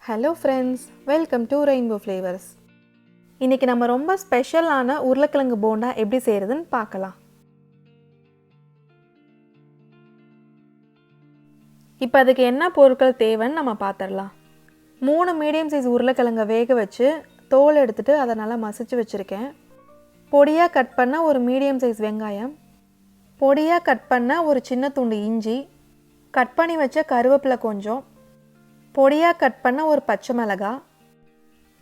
Hello friends, welcome to rainbow flavours. இன்றைக்கி நம்ம ரொம்ப ஸ்பெஷலான உருளைக்கிழங்கு போண்டா எப்படி செய்கிறதுன்னு பார்க்கலாம். இப்போ அதுக்கு என்ன பொருட்கள் தேவைன்னு நம்ம பார்த்துடலாம். 3 மீடியம் சைஸ் உருளைக்கிழங்கை வேக வச்சு தோல் எடுத்துகிட்டு அதை நல்லா மசிச்சு வச்சுருக்கேன். பொடியாக கட் பண்ண ஒரு மீடியம் சைஸ் வெங்காயம், பொடியாக கட் பண்ண ஒரு சின்ன துண்டு இஞ்சி, கட் பண்ணி வச்ச கருவேப்பிலை கொஞ்சம், பொடியாக கட் பண்ண ஒரு பச்சை மிளகாய்,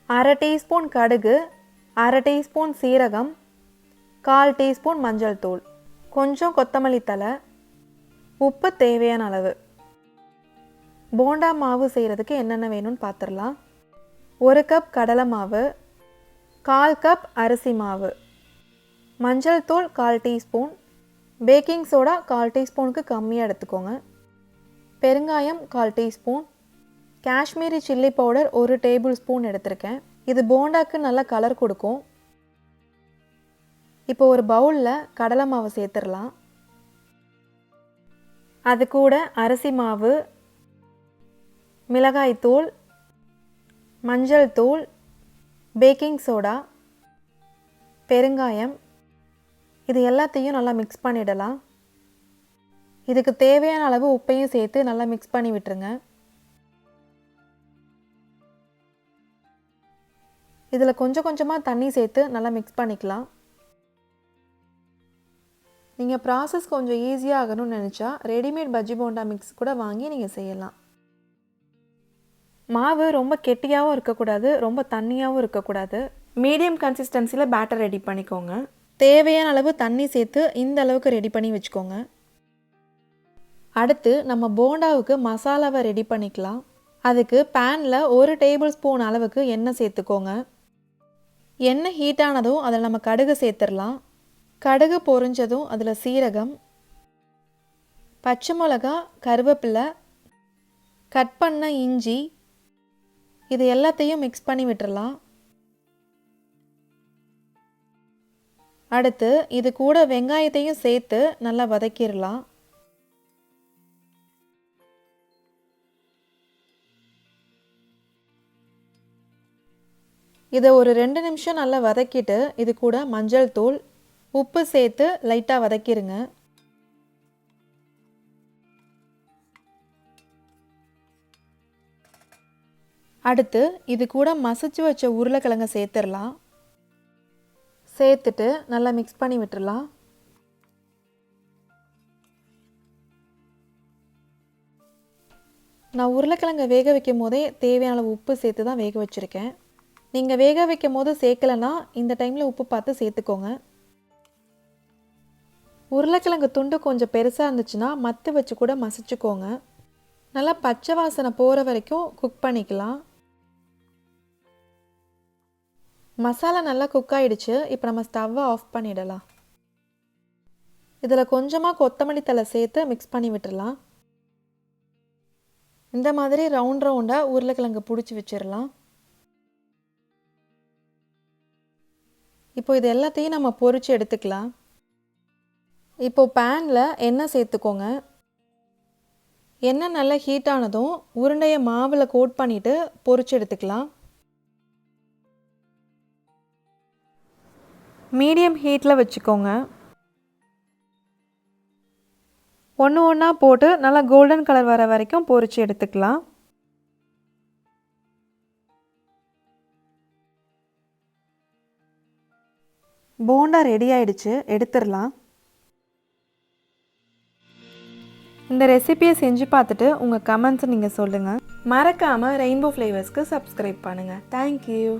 1/2 டீஸ்பூன் கடுகு, 1/2 டீஸ்பூன் சீரகம், 1/4 டீஸ்பூன் மஞ்சள் தூள், கொஞ்சம் கொத்தமல்லி தழை, உப்பு தேவையான அளவு. போண்டா மாவு செய்கிறதுக்கு என்னென்ன வேணும்னு பார்த்துடலாம். 1 கப் கடலை மாவு, 1/4 கப் அரிசி மாவு, மஞ்சள் தூள் 1/4 டீஸ்பூன், பேக்கிங் சோடா 1/4 டீஸ்பூனுக்கு கம்மியாக எடுத்துக்கோங்க, பெருங்காயம் 1/4 teaspoon, Kashmiri chilli powder 1 table spoon எடுத்திருக்கேன். இது போண்டாக்கு நல்ல கலர் கொடுக்கும். இப்போ ஒரு பவுலில் கடலை மாவு சேர்த்துடலாம். அது கூட அரிசி மாவு, மிளகாய் தூள், மஞ்சள் தூள், பேக்கிங் சோடா, பெருங்காயம், இது எல்லாத்தையும் நல்லா மிக்ஸ் பண்ணிடலாம். இதுக்கு தேவையான அளவு உப்பையும் சேர்த்து நல்லா மிக்ஸ் பண்ணி விட்டுருங்க. இதில் கொஞ்சம் கொஞ்சமாக தண்ணி சேர்த்து நல்லா மிக்ஸ் பண்ணிக்கலாம். நீங்கள் ப்ராசஸ் கொஞ்சம் ஈஸியாக ஆகணும்னு நினச்சா ரெடிமேட் பஜ்ஜி போண்டா மிக்ஸ் கூட வாங்கி நீங்கள் செய்யலாம். மாவு ரொம்ப கெட்டியாகவும் இருக்கக்கூடாது, ரொம்ப தண்ணியாகவும் இருக்கக்கூடாது. மீடியம் கன்சிஸ்டன்சியில் பேட்டர் ரெடி பண்ணிக்கோங்க. தேவையான அளவு தண்ணி சேர்த்து இந்த அளவுக்கு ரெடி பண்ணி வச்சுக்கோங்க. அடுத்து நம்ம போண்டாவுக்கு மசாலாவை ரெடி பண்ணிக்கலாம். அதுக்கு பேனில் 1 டேபிள் ஸ்பூன் அளவுக்கு எண்ணெய் சேர்த்துக்கோங்க. எண்ணெய் ஹீட் ஆனதும் அதில் நம்ம கடுகு சேர்த்துடலாம். கடுகு பொரிஞ்சதும் அதில் சீரகம், பச்சை மிளகா, கருவேப்பிலை, கட் பண்ண இஞ்சி, இது எல்லாத்தையும் மிக்ஸ் பண்ணி விட்டுடலாம். அடுத்து இது கூட வெங்காயத்தையும் சேர்த்து நல்லா வதக்கிடலாம். இதை ஒரு 2 நிமிஷம் நல்லா வதக்கிட்டு இது கூட மஞ்சள் தூள், உப்பு சேர்த்து லைட்டாக வதக்கிடுங்க. அடுத்து இது கூட மசிச்சு வச்ச உருளைக்கிழங்கை சேர்த்துடலாம். சேர்த்துட்டு நல்லா மிக்ஸ் பண்ணி விட்டுடலாம். நான் உருளைக்கிழங்கை வேக வைக்கும் போதே தேவையான அளவு உப்பு சேர்த்து தான் வேக வச்சுருக்கேன். நீங்கள் வேக வைக்கும் போது சேர்க்கலைன்னா இந்த டைமில் உப்பு பார்த்து சேர்த்துக்கோங்க. உருளைக்கிழங்கு துண்டு கொஞ்சம் பெருசாக இருந்துச்சுன்னா மத்து வச்சு கூட மசிச்சுக்கோங்க. நல்லா பச்சை வாசனை போகிற வரைக்கும் குக் பண்ணிக்கலாம். மசாலா நல்லா குக் ஆகிடுச்சு. இப்போ நம்ம ஸ்டவ்வை ஆஃப் பண்ணிடலாம். இதில் கொஞ்சமாக கொத்தமல்லி தழை சேர்த்து மிக்ஸ் பண்ணி விட்டுடலாம். இந்த மாதிரி ரவுண்ட் ரவுண்டாக உருளைக்கிழங்கு பிடிச்சி வச்சிடலாம். இப்போ இது எல்லாத்தையும் நம்ம பொரிச்சு எடுத்துக்கலாம். இப்போ பேனில் எண்ணெய் சேர்த்துக்கோங்க. எண்ணெய் நல்லா ஹீட் ஆனதும் உருண்டையை மாவில் கோட் பண்ணிவிட்டு பொரிச்சு எடுத்துக்கலாம். மீடியம் ஹீட்டில் வச்சுக்கோங்க. ஒன்று ஒன்றா போட்டு நல்லா கோல்டன் கலர் வர வரைக்கும் பொரிச்சு எடுத்துக்கலாம். போண்டா ரெடி ஆயிடுச்சு, எடுத்துடலாம். இந்த ரெசிபியை செஞ்சு பார்த்துட்டு உங்கள் கமெண்ட்ஸை நீங்கள் சொல்லுங்கள். மறக்காமல் ரெயின்போ ஃப்ளேவர்ஸ்க்கு சப்ஸ்கிரைப் பண்ணுங்கள். தேங்க்யூ.